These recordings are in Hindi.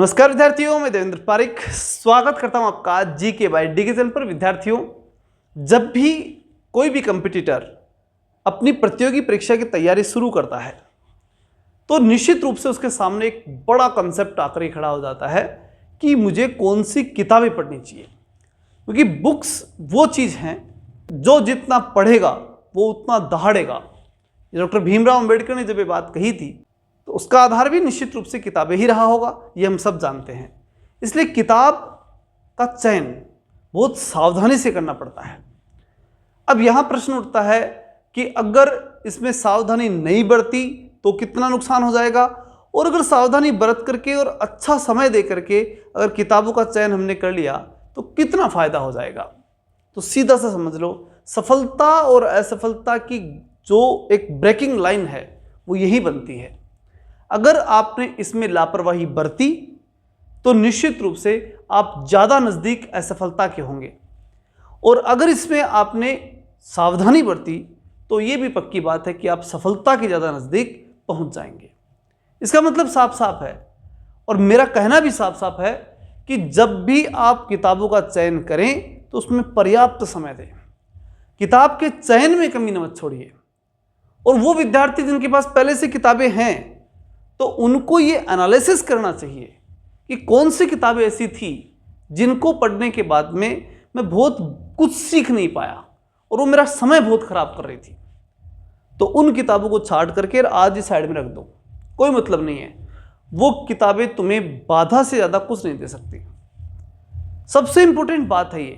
नमस्कार विद्यार्थियों, मैं देवेंद्र पारिक स्वागत करता हूं आपका जीके बाय डीके चैनल पर। विद्यार्थियों, जब भी कोई भी कंपटीटर अपनी प्रतियोगी परीक्षा की तैयारी शुरू करता है तो निश्चित रूप से उसके सामने एक बड़ा कंसेप्ट आकर खड़ा हो जाता है कि मुझे कौन सी किताबें पढ़नी चाहिए। क्योंकि बुक्स वो चीज़ हैं जो जितना पढ़ेगा वो उतना दहाड़ेगा। डॉक्टर भीमराव अंबेडकर ने जब ये बात कही थी तो उसका आधार भी निश्चित रूप से किताबें ही रहा होगा, ये हम सब जानते हैं। इसलिए किताब का चयन बहुत सावधानी से करना पड़ता है। अब यहाँ प्रश्न उठता है कि अगर इसमें सावधानी नहीं बरती तो कितना नुकसान हो जाएगा, और अगर सावधानी बरत करके और अच्छा समय दे करके अगर किताबों का चयन हमने कर लिया तो कितना फायदा हो जाएगा। तो सीधा सा समझ लो, सफलता और असफलता की जो एक ब्रेकिंग लाइन है वो यही बनती है। अगर आपने इसमें लापरवाही बरती तो निश्चित रूप से आप ज़्यादा नज़दीक असफलता के होंगे, और अगर इसमें आपने सावधानी बरती तो ये भी पक्की बात है कि आप सफलता के ज़्यादा नज़दीक पहुंच जाएंगे। इसका मतलब साफ साफ है, और मेरा कहना भी साफ साफ है कि जब भी आप किताबों का चयन करें तो उसमें पर्याप्त समय दें। किताब के चयन में कमी मत छोड़िए। और वो विद्यार्थी जिनके पास पहले से किताबें हैं तो उनको ये एनालिसिस करना चाहिए कि कौन सी किताबें ऐसी थी जिनको पढ़ने के बाद में मैं बहुत कुछ सीख नहीं पाया और वो मेरा समय बहुत खराब कर रही थी। तो उन किताबों को छांट करके आज ही साइड में रख दो, कोई मतलब नहीं है। वो किताबें तुम्हें बाधा से ज़्यादा कुछ नहीं दे सकती। सबसे इंपॉर्टेंट बात है ये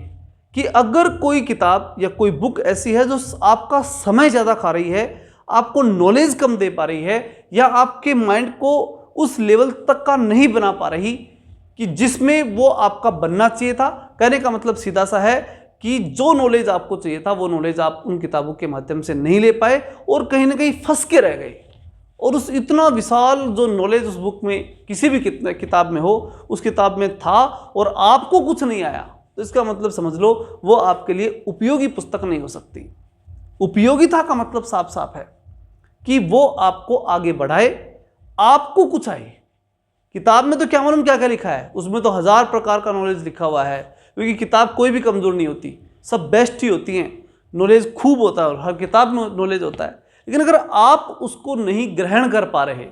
कि अगर कोई किताब या कोई बुक ऐसी है जो आपका समय ज़्यादा खा रही है, आपको नॉलेज कम दे पा रही है, या आपके माइंड को उस लेवल तक का नहीं बना पा रही कि जिसमें वो आपका बनना चाहिए था। कहने का मतलब सीधा सा है कि जो नॉलेज आपको चाहिए था वो नॉलेज आप उन किताबों के माध्यम से नहीं ले पाए और कहीं ना कहीं फंस के रह गए। और उस इतना विशाल जो नॉलेज उस बुक में किसी भी किताब में हो, उस किताब में था और आपको कुछ नहीं आया, तो इसका मतलब समझ लो वो आपके लिए उपयोगी पुस्तक नहीं हो सकती। उपयोगिता का मतलब साफ साफ है कि वो आपको आगे बढ़ाए, आपको कुछ आए। किताब में तो क्या मालूम क्या क्या लिखा है, उसमें तो 1000 प्रकार का नॉलेज लिखा हुआ है। क्योंकि किताब कोई भी कमज़ोर नहीं होती, सब बेस्ट ही होती हैं। नॉलेज खूब होता है, हर किताब में नॉलेज होता है। लेकिन अगर आप उसको नहीं ग्रहण कर पा रहे,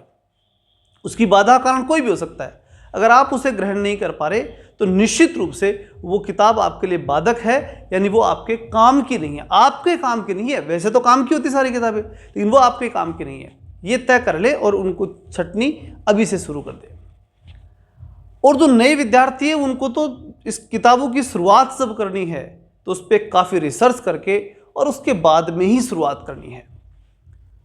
उसकी बाधा कारण कोई भी हो सकता है, अगर आप उसे ग्रहण नहीं कर पा रहे तो निश्चित रूप से वो किताब आपके लिए बाधक है, यानी वो आपके काम की नहीं है। आपके काम की नहीं है, वैसे तो काम की होती सारी किताबें, लेकिन वो आपके काम की नहीं है। ये तय कर ले और उनको छटनी अभी से शुरू कर दे। और जो नए विद्यार्थी है उनको तो इस किताबों की शुरुआत जब करनी है तो उस पर काफ़ी रिसर्च करके और उसके बाद में ही शुरुआत करनी है।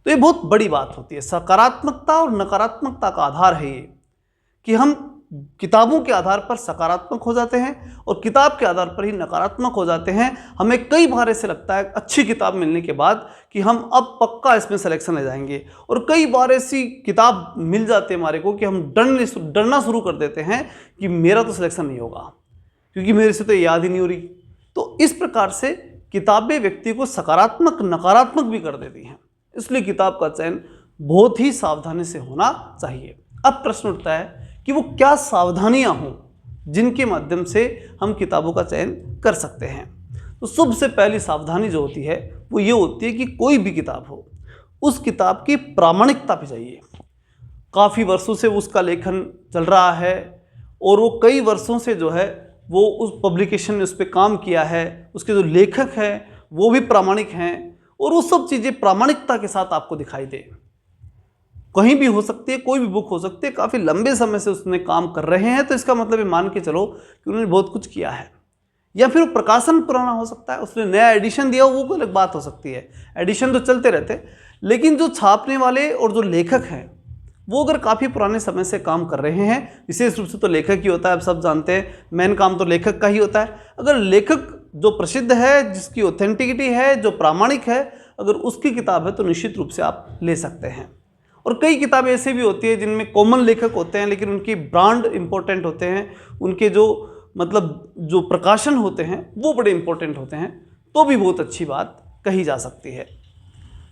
तो ये बहुत बड़ी बात होती है। सकारात्मकता और नकारात्मकता का आधार है ये कि हम किताबों के आधार पर सकारात्मक हो जाते हैं और किताब के आधार पर ही नकारात्मक हो जाते हैं। हमें कई बार ऐसे लगता है अच्छी किताब मिलने के बाद कि हम अब पक्का इसमें सिलेक्शन ले जाएंगे, और कई बार ऐसी किताब मिल जाती है हमारे को कि हम डरना शुरू कर देते हैं कि मेरा तो सिलेक्शन नहीं होगा क्योंकि मेरे से तो याद ही नहीं हो रही। तो इस प्रकार से किताबें व्यक्ति को सकारात्मक नकारात्मक भी कर देती हैं। इसलिए किताब का चयन बहुत ही सावधानी से होना चाहिए। अब प्रश्न उठता है कि वो क्या सावधानियां हों जिनके माध्यम से हम किताबों का चयन कर सकते हैं। तो सबसे पहली सावधानी जो होती है वो ये होती है कि कोई भी किताब हो, उस किताब की प्रामाणिकता पे चाहिए। काफ़ी वर्षों से उसका लेखन चल रहा है और वो कई वर्षों से जो है वो उस पब्लिकेशन ने उस पर काम किया है, उसके जो लेखक हैं वो भी प्रामाणिक हैं, और वो सब चीज़ें प्रामाणिकता के साथ आपको दिखाई दे। कहीं भी हो सकती है, कोई भी बुक हो सकती है, काफ़ी लंबे समय से उसमें काम कर रहे हैं तो इसका मतलब ये मान के चलो कि उन्होंने बहुत कुछ किया है। या फिर वो प्रकाशन पुराना हो सकता है, उसने नया एडिशन दिया, वो अलग बात हो सकती है। एडिशन तो चलते रहते, लेकिन जो छापने वाले और जो लेखक हैं वो अगर काफ़ी पुराने समय से काम कर रहे हैं, विशेष रूप से तो लेखक ही होता है, आप सब जानते हैं मेन काम तो लेखक का ही होता है। अगर लेखक जो प्रसिद्ध है, जिसकी ऑथेंटिसिटी है, जो प्रामाणिक है, अगर उसकी किताब है तो निश्चित रूप से आप ले सकते हैं। और कई किताबें ऐसे भी होती है जिनमें कॉमन लेखक होते हैं लेकिन उनकी ब्रांड इंपॉर्टेंट होते हैं, उनके जो मतलब जो प्रकाशन होते हैं वो बड़े इंपॉर्टेंट होते हैं, तो भी बहुत अच्छी बात कही जा सकती है।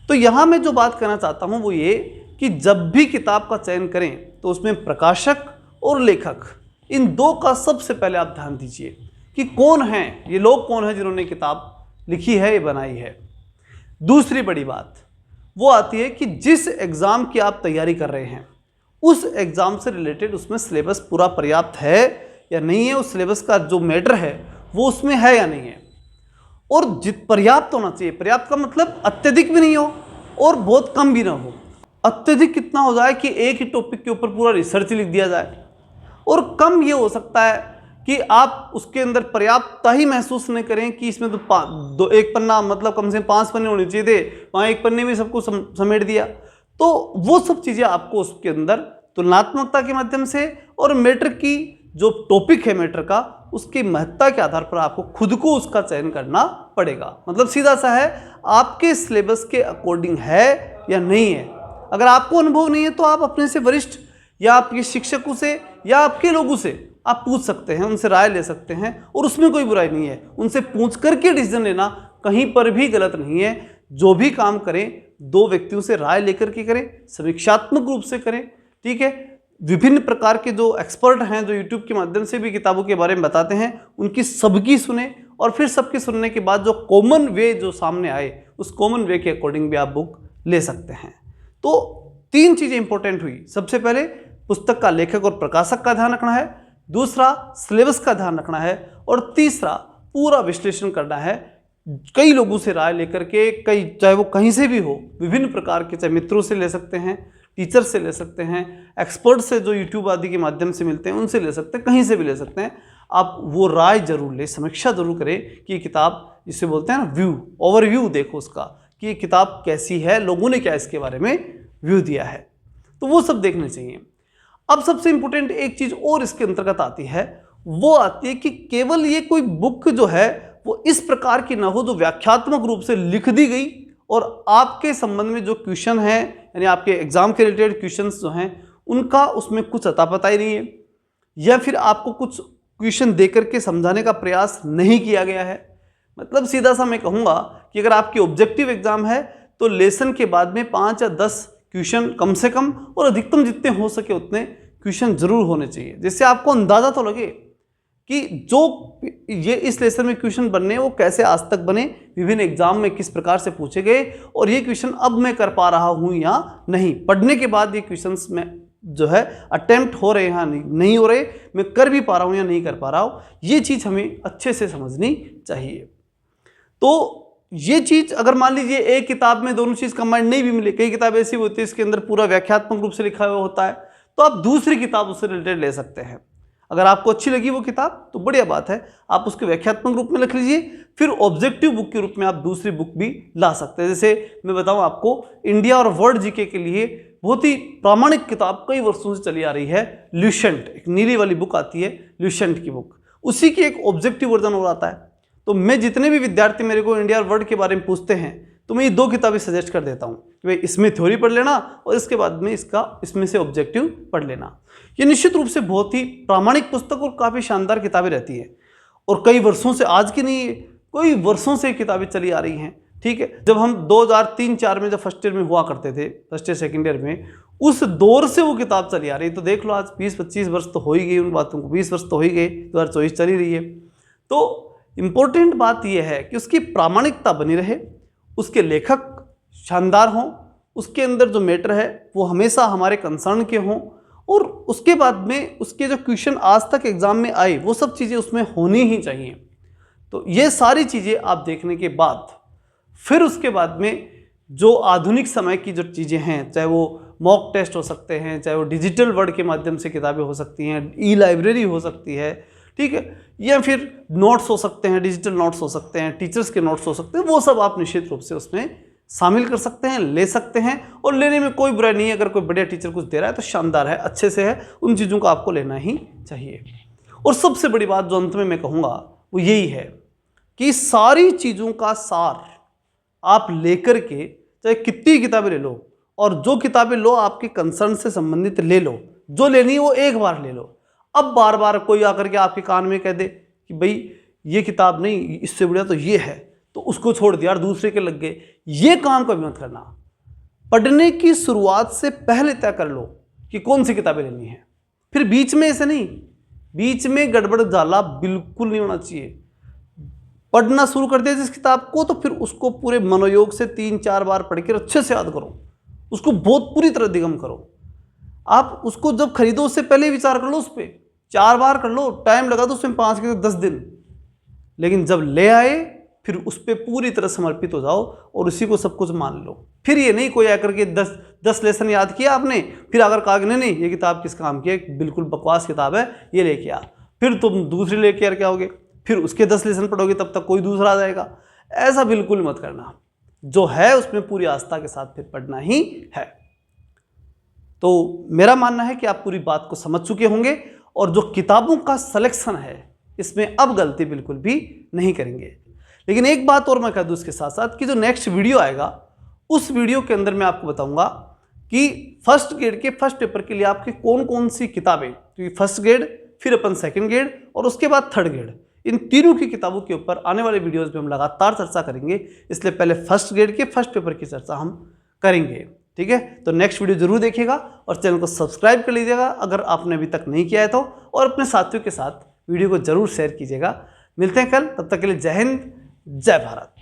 तो यहाँ मैं जो बात करना चाहता हूँ वो ये कि जब भी किताब का चयन करें तो उसमें प्रकाशक और लेखक इन दो का सबसे पहले आप ध्यान दीजिए कि कौन है ये लोग, कौन है जिन्होंने किताब लिखी है, ये बनाई है। दूसरी बड़ी बात वो आती है कि जिस एग्ज़ाम की आप तैयारी कर रहे हैं उस एग्ज़ाम से रिलेटेड उसमें सिलेबस पूरा पर्याप्त है या नहीं है, उस सिलेबस का जो मैटर है वो उसमें है या नहीं है। और पर्याप्त होना चाहिए। पर्याप्त का मतलब अत्यधिक भी नहीं हो और बहुत कम भी ना हो। अत्यधिक कितना हो जाए कि एक ही टॉपिक के ऊपर पूरा रिसर्च लिख दिया जाए, और कम ये हो सकता है कि आप उसके अंदर पर्याप्तता ही महसूस नहीं करें कि इसमें तो एक पन्ना मतलब कम से कम 5 पन्ने होने चाहिए थे, वहाँ एक पन्ने में सबको समेट दिया। तो वो सब चीज़ें आपको उसके अंदर तुलनात्मकता के माध्यम से और मैटर की जो टॉपिक है मैटर का, उसकी महत्ता के आधार पर आपको खुद को उसका चयन करना पड़ेगा। मतलब सीधा सा है, आपके सिलेबस के अकॉर्डिंग है या नहीं है। अगर आपको अनुभव नहीं है तो आप अपने से वरिष्ठ या आपके शिक्षकों से या आपके लोगों से आप पूछ सकते हैं, उनसे राय ले सकते हैं, और उसमें कोई बुराई नहीं है। उनसे पूछ करके डिसीजन लेना कहीं पर भी गलत नहीं है। जो भी काम करें दो व्यक्तियों से राय लेकर के करें, समीक्षात्मक रूप से करें, ठीक है। विभिन्न प्रकार के जो एक्सपर्ट हैं जो यूट्यूब के माध्यम से भी किताबों के बारे में बताते हैं, उनकी सबकी सुने, और फिर सबकी सुनने के बाद जो कॉमन वे जो सामने आए उस कॉमन वे के अकॉर्डिंग भी आप बुक ले सकते हैं। तो 3 चीज़ें इंपॉर्टेंट हुई। सबसे पहले पुस्तक का लेखक और प्रकाशक का ध्यान रखना है, दूसरा सिलेबस का ध्यान रखना है, और तीसरा पूरा विश्लेषण करना है। कई लोगों से राय लेकर के, कई चाहे वो कहीं से भी हो, विभिन्न प्रकार के, चाहे मित्रों से ले सकते हैं, टीचर से ले सकते हैं, एक्सपर्ट से जो यूट्यूब आदि के माध्यम से मिलते हैं उनसे ले सकते हैं, कहीं से भी ले सकते हैं। आप वो राय जरूर ले, समीक्षा जरूर करें कि ये किताब, जिसे बोलते हैं ना व्यू, ओवरव्यू देखो उसका कि ये किताब कैसी है, लोगों ने क्या इसके बारे में व्यू दिया है, तो वो सब देखने चाहिए। अब सबसे इंपॉर्टेंट एक चीज और इसके अंतर्गत आती है, वो आती है कि केवल ये कोई बुक जो है वो इस प्रकार की ना हो जो व्याख्यात्मक रूप से लिख दी गई और आपके संबंध में जो क्वेश्चन है, यानी आपके एग्जाम के रिलेटेड क्वेश्चंस जो हैं उनका उसमें कुछ अता पता ही नहीं है, या फिर आपको कुछ क्वेश्चन देकर के समझाने का प्रयास नहीं किया गया है। मतलब सीधा सा मैं कहूँगा कि अगर आपकी ऑब्जेक्टिव एग्जाम है तो लेसन के बाद में 5 या 10 क्वेश्चन कम से कम, और अधिकतम जितने हो सके उतने क्वेश्चन जरूर होने चाहिए, जिससे आपको अंदाजा तो लगे कि जो ये इस लेसन में क्वेश्चन बनने वो कैसे आज तक बने, विभिन्न एग्जाम में किस प्रकार से पूछे गए, और ये क्वेश्चन अब मैं कर पा रहा हूँ या नहीं। पढ़ने के बाद ये क्वेश्चंस में जो है अटेम्प्ट हो रहे हैं नहीं हो रहे, मैं कर भी पा रहा हूँ या नहीं कर पा रहा हूँ, ये चीज़ हमें अच्छे से समझनी चाहिए। तो ये चीज अगर मान लीजिए एक किताब में दोनों चीज कंबाइंड नहीं भी मिले, कई किताब ऐसी होती है इसके अंदर पूरा व्याख्यात्मक रूप से लिखा हुआ होता है, तो आप दूसरी किताब उससे रिलेटेड ले सकते हैं। अगर आपको अच्छी लगी वो किताब तो बढ़िया बात है, आप उसके व्याख्यात्मक रूप में लिख लीजिए, फिर ऑब्जेक्टिव बुक के रूप में आप दूसरी बुक भी ला सकते हैं। जैसे मैं बताऊं आपको, इंडिया और वर्ल्ड जीके के लिए बहुत ही प्रामाणिक किताब कई वर्षों से चली आ रही है, ल्यूसेंट, एक नीली वाली बुक आती है ल्यूसेंट की बुक, उसी की एक ऑब्जेक्टिव वर्जन और आता है। तो मैं जितने भी विद्यार्थी मेरे को इंडिया और वर्ल्ड के बारे में पूछते हैं तो मैं ये 2 किताबें सजेस्ट कर देता हूँ कि भाई इसमें थ्योरी पढ़ लेना और इसके बाद में इसमें से ऑब्जेक्टिव पढ़ लेना। ये निश्चित रूप से बहुत ही प्रामाणिक पुस्तक और काफ़ी शानदार किताबें रहती है, और कई वर्षों से, आज की नहीं, कई वर्षों से किताबें चली आ रही हैं। ठीक है, जब हम 2003-4 में जब फर्स्ट ईयर में हुआ करते थे, फर्स्ट ईयर सेकेंड ईयर में, उस दौर से वो किताब चली आ रही। तो देख लो आज 20-25 वर्ष तो हो ही गई उन बातों को, 20 वर्ष तो हो ही गए, 2024 चली रही है। तो इंपॉर्टेंट बात यह है कि उसकी प्रामाणिकता बनी रहे, उसके लेखक शानदार हों, उसके अंदर जो मैटर है वो हमेशा हमारे कंसर्न के हों, और उसके बाद में उसके जो क्वेश्चन आज तक एग्जाम में आए वो सब चीज़ें उसमें होनी ही चाहिए। तो ये सारी चीज़ें आप देखने के बाद फिर उसके बाद में जो आधुनिक समय की जो चीज़ें हैं, चाहे वो मॉक टेस्ट हो सकते हैं, चाहे वो डिजिटल वर्ड के माध्यम से किताबें हो सकती हैं, ई लाइब्रेरी हो सकती है, ठीक है, या फिर नोट्स हो सकते हैं, डिजिटल नोट्स हो सकते हैं, टीचर्स के नोट्स हो सकते हैं, वो सब आप निश्चित रूप से उसमें शामिल कर सकते हैं, ले सकते हैं, और लेने में कोई बुराई नहीं है। अगर कोई बढ़िया टीचर कुछ दे रहा है तो शानदार है, अच्छे से है, उन चीज़ों को आपको लेना ही चाहिए। और सबसे बड़ी बात जो अंत में मैं कहूँगा वो यही है कि सारी चीज़ों का सार आप लेकर के, चाहे कितनी किताबें ले लो, और जो किताबें लो आपके कंसर्न से संबंधित ले लो, जो लेनी है वो एक बार ले लो। अब बार बार कोई आकर के आपके कान में कह दे कि भाई ये किताब नहीं, इससे बढ़िया तो ये है, तो उसको छोड़ दिया और दूसरे के लग गए, ये काम कभी मत करना। पढ़ने की शुरुआत से पहले तय कर लो कि कौन सी किताबें लेनी है, फिर बीच में ऐसे नहीं बीच में गड़बड़ झाला बिल्कुल नहीं होना चाहिए। पढ़ना शुरू कर दिया जिस किताब को, तो फिर उसको पूरे मनोयोग से 3-4 बार पढ़ कर अच्छे से याद करो, उसको बहुत पूरी तरह दिगम करो। आप उसको जब खरीदो उससे पहले विचार कर लो, उस पर 4 बार कर लो, टाइम लगा दो उसमें 5 के 10 दिन, लेकिन जब ले आए फिर उस पर पूरी तरह समर्पित हो जाओ और उसी को सब कुछ मान लो। फिर ये नहीं कोई आकर के 10 लेसन याद किया आपने, फिर अगर कहा कि नहीं ये किताब किस काम की है, बिल्कुल बकवास किताब है, ये लेके आ, फिर तुम दूसरी लेके आ क्या होगे, फिर उसके 10 लेसन पढ़ोगे, तब तक कोई दूसरा आ जाएगा। ऐसा बिल्कुल मत करना, जो है उसमें पूरी आस्था के साथ फिर पढ़ना ही है। तो मेरा मानना है कि आप पूरी बात को समझ चुके होंगे और जो किताबों का सिलेक्शन है इसमें अब गलती बिल्कुल भी नहीं करेंगे। लेकिन एक बात और मैं कह दूं इसके साथ साथ कि जो नेक्स्ट वीडियो आएगा उस वीडियो के अंदर मैं आपको बताऊंगा कि फर्स्ट ग्रेड के फर्स्ट पेपर के लिए आपकी कौन कौन सी किताबें, क्योंकि फर्स्ट ग्रेड फिर अपन सेकंड ग्रेड और उसके बाद थर्ड ग्रेड, इन तीनों की किताबों के ऊपर आने वाले वीडियोस में हम लगातार चर्चा करेंगे। इसलिए पहले फर्स्ट ग्रेड के फर्स्ट पेपर की चर्चा हम करेंगे, ठीक है। तो नेक्स्ट वीडियो जरूर देखिएगा और चैनल को सब्सक्राइब कर लीजिएगा अगर आपने अभी तक नहीं किया है तो, और अपने साथियों के साथ वीडियो को जरूर शेयर कीजिएगा। मिलते हैं कल, तब तक के लिए जय हिंद, जय भारत।